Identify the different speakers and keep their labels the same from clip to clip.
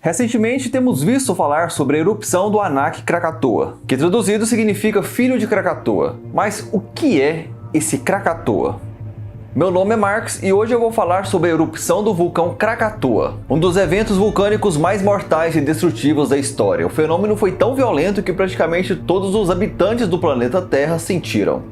Speaker 1: Recentemente temos visto falar sobre a erupção do Anak Krakatoa, que traduzido significa filho de Krakatoa. Mas o que é esse Krakatoa? Meu nome é Marcos e hoje eu vou falar sobre a erupção do vulcão Krakatoa, um dos eventos vulcânicos mais mortais e destrutivos da história. O fenômeno foi tão violento que praticamente todos os habitantes do planeta Terra sentiram.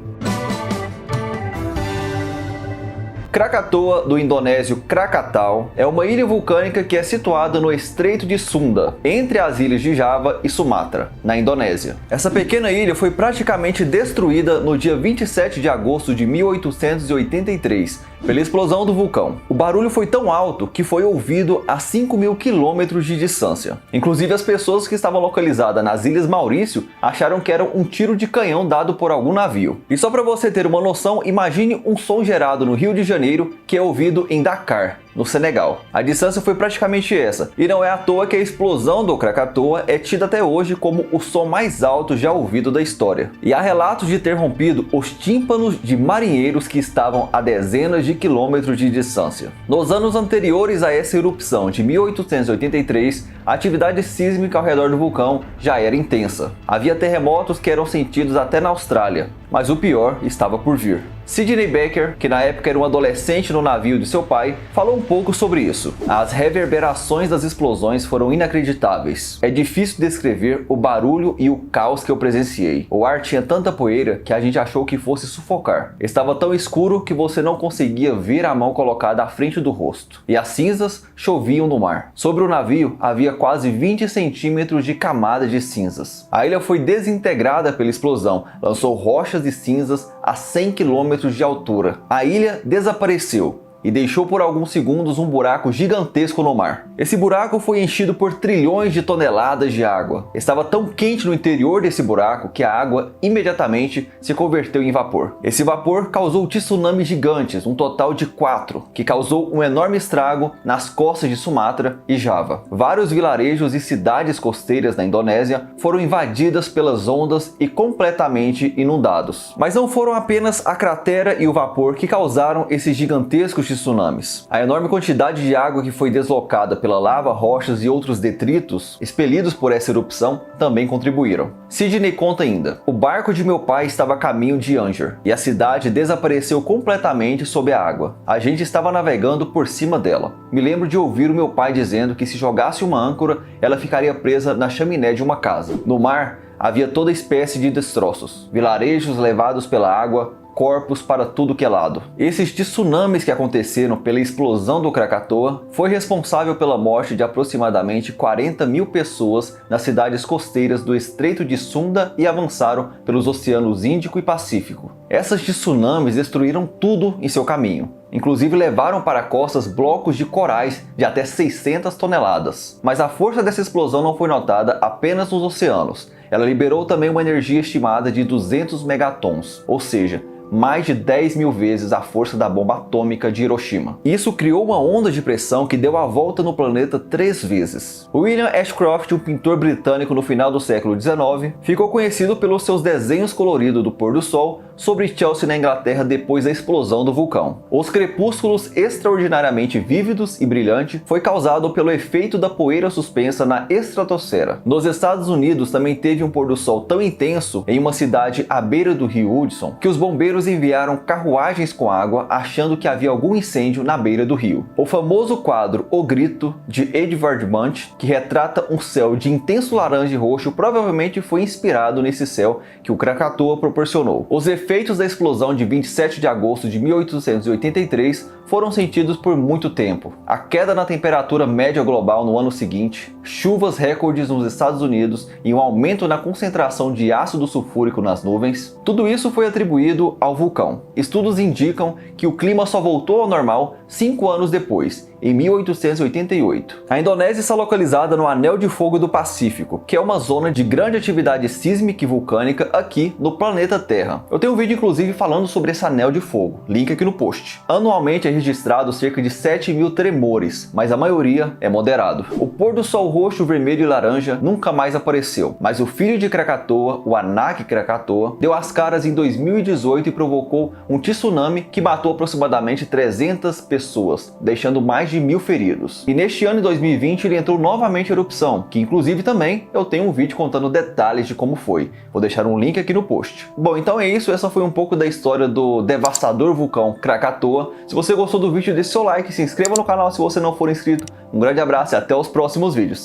Speaker 1: Krakatoa, do indonésio Krakatau, é uma ilha vulcânica que é situada no Estreito de Sunda, entre as ilhas de Java e Sumatra, na Indonésia. Essa pequena ilha foi praticamente destruída no dia 27 de agosto de 1883, pela explosão do vulcão. O barulho foi tão alto que foi ouvido a 5.000 quilômetros de distância. Inclusive, as pessoas que estavam localizadas nas Ilhas Maurício acharam que era um tiro de canhão dado por algum navio. E só para você ter uma noção, imagine um som gerado no Rio de Janeiro que é ouvido em Dakar, no Senegal. A distância foi praticamente essa, e não é à toa que a explosão do Krakatoa é tida até hoje como o som mais alto já ouvido da história. E há relatos de ter rompido os tímpanos de marinheiros que estavam a dezenas de quilômetros de distância. Nos anos anteriores a essa erupção de 1883, a atividade sísmica ao redor do vulcão já era intensa. Havia terremotos que eram sentidos até na Austrália, mas o pior estava por vir. Sidney Becker, que na época era um adolescente no navio de seu pai, falou um pouco sobre isso. As reverberações das explosões foram inacreditáveis. É difícil descrever o barulho e o caos que eu presenciei. O ar tinha tanta poeira que a gente achou que fosse sufocar. Estava tão escuro que você não conseguia ver a mão colocada à frente do rosto. E as cinzas choviam no mar. Sobre o navio havia quase 20 centímetros de camada de cinzas. A ilha foi desintegrada pela explosão, lançou rochas e cinzas a 100 km de altura. A ilha desapareceu e deixou por alguns segundos um buraco gigantesco no mar. Esse buraco foi enchido por trilhões de toneladas de água. Estava tão quente no interior desse buraco que a água imediatamente se converteu em vapor. Esse vapor causou tsunamis gigantes, um total de 4, que causou um enorme estrago nas costas de Sumatra e Java. Vários vilarejos e cidades costeiras na Indonésia foram invadidas pelas ondas e completamente inundados. Mas não foram apenas a cratera e o vapor que causaram esses gigantescos tsunamis. A enorme quantidade de água que foi deslocada pela lava, rochas e outros detritos expelidos por essa erupção também contribuíram. Sidney conta ainda: o barco de meu pai estava a caminho de Anger e a cidade desapareceu completamente sob a água. A gente estava navegando por cima dela. Me lembro de ouvir o meu pai dizendo que se jogasse uma âncora, ela ficaria presa na chaminé de uma casa. No mar, havia toda espécie de destroços, vilarejos levados pela água, corpos para tudo que é lado. Esses tsunamis que aconteceram pela explosão do Krakatoa foi responsável pela morte de aproximadamente 40.000 pessoas nas cidades costeiras do Estreito de Sunda e avançaram pelos oceanos Índico e Pacífico. Essas tsunamis destruíram tudo em seu caminho. Inclusive levaram para costas blocos de corais de até 600 toneladas. Mas a força dessa explosão não foi notada apenas nos oceanos. Ela liberou também uma energia estimada de 200 megatons, ou seja, mais de 10.000 vezes a força da bomba atômica de Hiroshima. Isso criou uma onda de pressão que deu a volta no planeta 3 vezes. William Ashcroft, um pintor britânico no final do século XIX, ficou conhecido pelos seus desenhos coloridos do pôr do sol sobre Chelsea na Inglaterra depois da explosão do vulcão. Os crepúsculos extraordinariamente vívidos e brilhantes foi causado pelo efeito da poeira suspensa na estratosfera. Nos Estados Unidos também teve um pôr do sol tão intenso em uma cidade à beira do rio Hudson que os bombeiros enviaram carruagens com água achando que havia algum incêndio na beira do rio. O famoso quadro O Grito, de Edvard Munch, que retrata um céu de intenso laranja e roxo, provavelmente foi inspirado nesse céu que o Krakatoa proporcionou. Os efeitos da explosão de 27 de agosto de 1883 foram sentidos por muito tempo. A queda na temperatura média global no ano seguinte, chuvas recordes nos Estados Unidos e um aumento na concentração de ácido sulfúrico nas nuvens, tudo isso foi atribuído ao vulcão. Estudos indicam que o clima só voltou ao normal 5 anos depois, em 1888. A Indonésia está localizada no Anel de Fogo do Pacífico, que é uma zona de grande atividade sísmica e vulcânica aqui no planeta Terra. Eu tenho um vídeo inclusive falando sobre esse Anel de Fogo, link aqui no post. Anualmente a registrado cerca de 7.000 tremores, mas a maioria é moderado. O pôr do sol roxo, vermelho e laranja nunca mais apareceu, mas o filho de Krakatoa, o Anak Krakatoa, deu as caras em 2018 e provocou um tsunami que matou aproximadamente 300 pessoas, deixando mais de 1.000 feridos. E neste ano de 2020 ele entrou novamente em erupção, que inclusive também eu tenho um vídeo contando detalhes de como foi. Vou deixar um link aqui no post. Bom, então é isso, essa foi um pouco da história do devastador vulcão Krakatoa. Se você gostou do vídeo, deixe seu like, se inscreva no canal se você não for inscrito. Um grande abraço e até os próximos vídeos.